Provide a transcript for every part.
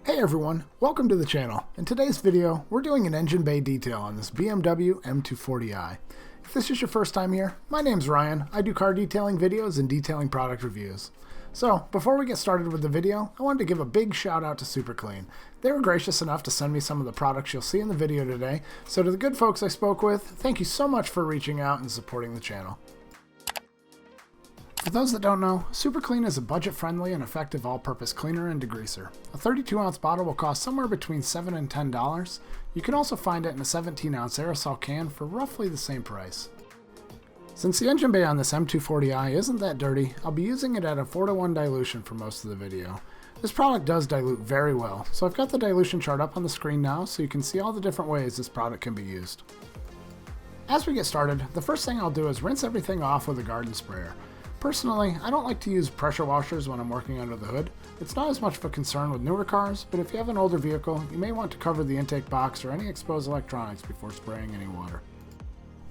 Hey everyone, welcome to the channel. In today's video, we're doing an engine bay detail on this BMW M240i. If this is your first time here, my name's Ryan. I do car detailing videos and detailing product reviews. So, before we get started with the video, I wanted to give a big shout out to SuperClean. They were gracious enough to send me some of the products you'll see in the video today, so to the good folks I spoke with, thank you so much for reaching out and supporting the channel. For those that don't know, SuperClean is a budget-friendly and effective all-purpose cleaner and degreaser. A 32-ounce bottle will cost somewhere between $7 and $10. You can also find it in a 17-ounce aerosol can for roughly the same price. Since the engine bay on this M240i isn't that dirty, I'll be using it at a 4:1 dilution for most of the video. This product does dilute very well, so I've got the dilution chart up on the screen now so you can see all the different ways this product can be used. As we get started, the first thing I'll do is rinse everything off with a garden sprayer. Personally, I don't like to use pressure washers when I'm working under the hood. It's not as much of a concern with newer cars, but if you have an older vehicle, you may want to cover the intake box or any exposed electronics before spraying any water.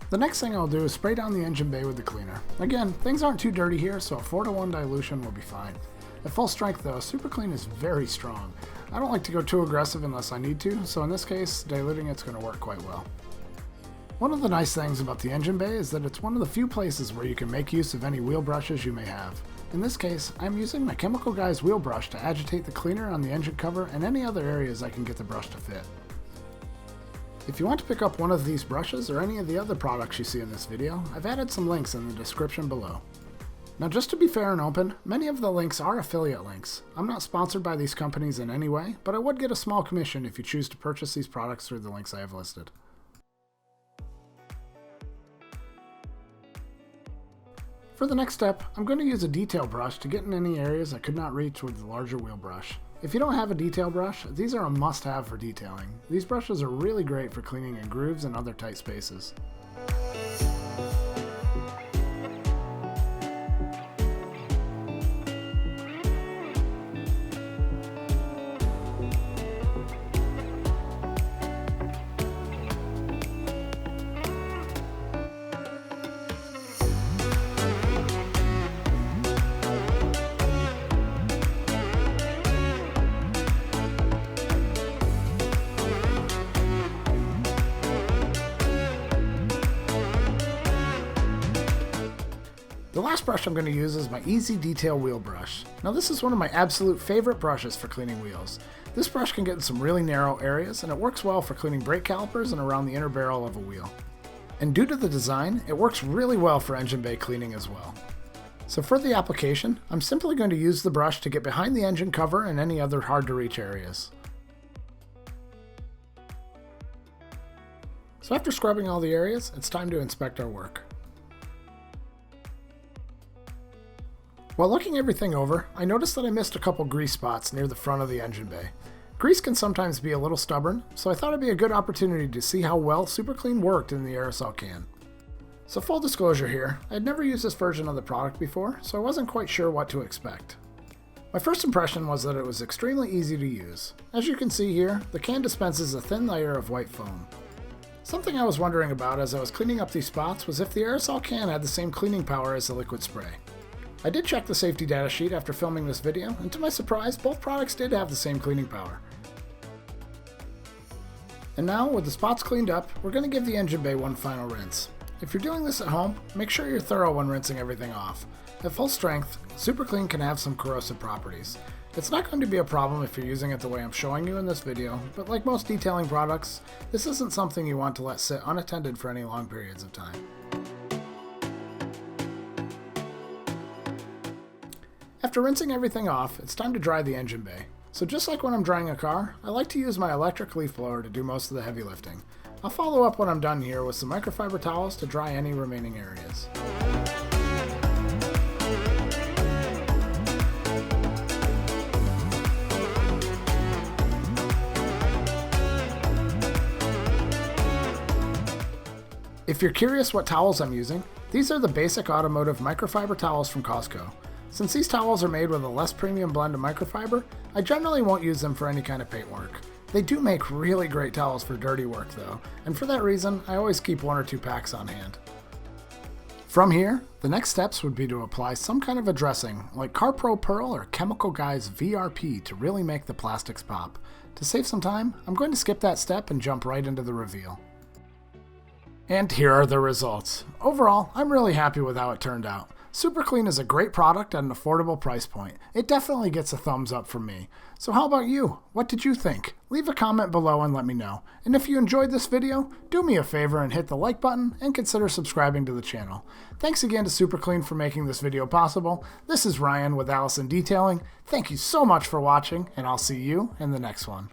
The next thing I'll do is spray down the engine bay with the cleaner. Again, things aren't too dirty here, so a 4:1 dilution will be fine. At full strength though, SuperClean is very strong. I don't like to go too aggressive unless I need to, so in this case, diluting it's going to work quite well. One of the nice things about the engine bay is that it's one of the few places where you can make use of any wheel brushes you may have. In this case, I'm using my Chemical Guys wheel brush to agitate the cleaner on the engine cover and any other areas I can get the brush to fit. If you want to pick up one of these brushes or any of the other products you see in this video, I've added some links in the description below. Now just to be fair and open, many of the links are affiliate links. I'm not sponsored by these companies in any way, but I would get a small commission if you choose to purchase these products through the links I have listed. For the next step, I'm going to use a detail brush to get in any areas I could not reach with the larger wheel brush. If you don't have a detail brush, these are a must-have for detailing. These brushes are really great for cleaning in grooves and other tight spaces. The last brush I'm going to use is my Easy Detail Wheel Brush. Now this is one of my absolute favorite brushes for cleaning wheels. This brush can get in some really narrow areas and it works well for cleaning brake calipers and around the inner barrel of a wheel. And due to the design, it works really well for engine bay cleaning as well. So for the application, I'm simply going to use the brush to get behind the engine cover and any other hard to reach areas. So after scrubbing all the areas, it's time to inspect our work. While looking everything over, I noticed that I missed a couple grease spots near the front of the engine bay. Grease can sometimes be a little stubborn, so I thought it'd be a good opportunity to see how well SuperClean worked in the aerosol can. So full disclosure here, I had never used this version of the product before, so I wasn't quite sure what to expect. My first impression was that it was extremely easy to use. As you can see here, the can dispenses a thin layer of white foam. Something I was wondering about as I was cleaning up these spots was if the aerosol can had the same cleaning power as the liquid spray. I did check the safety data sheet after filming this video, and to my surprise, both products did have the same cleaning power. And now, with the spots cleaned up, we're going to give the engine bay one final rinse. If you're doing this at home, make sure you're thorough when rinsing everything off. At full strength, SuperClean can have some corrosive properties. It's not going to be a problem if you're using it the way I'm showing you in this video, but like most detailing products, this isn't something you want to let sit unattended for any long periods of time. After rinsing everything off, it's time to dry the engine bay. So just like when I'm drying a car, I like to use my electric leaf blower to do most of the heavy lifting. I'll follow up when I'm done here with some microfiber towels to dry any remaining areas. If you're curious what towels I'm using, these are the basic automotive microfiber towels from Costco. Since these towels are made with a less premium blend of microfiber, I generally won't use them for any kind of paint work. They do make really great towels for dirty work though, and for that reason, I always keep 1 or 2 packs on hand. From here, the next steps would be to apply some kind of a dressing, like CarPro Pearl or Chemical Guy's VRP, to really make the plastics pop. To save some time, I'm going to skip that step and jump right into the reveal. And here are the results. Overall, I'm really happy with how it turned out. SuperClean is a great product at an affordable price point. It definitely gets a thumbs up from me. So how about you? What did you think? Leave a comment below and let me know. And if you enjoyed this video, do me a favor and hit the like button and consider subscribing to the channel. Thanks again to SuperClean for making this video possible. This is Ryan with Allison Detailing. Thank you so much for watching, and I'll see you in the next one.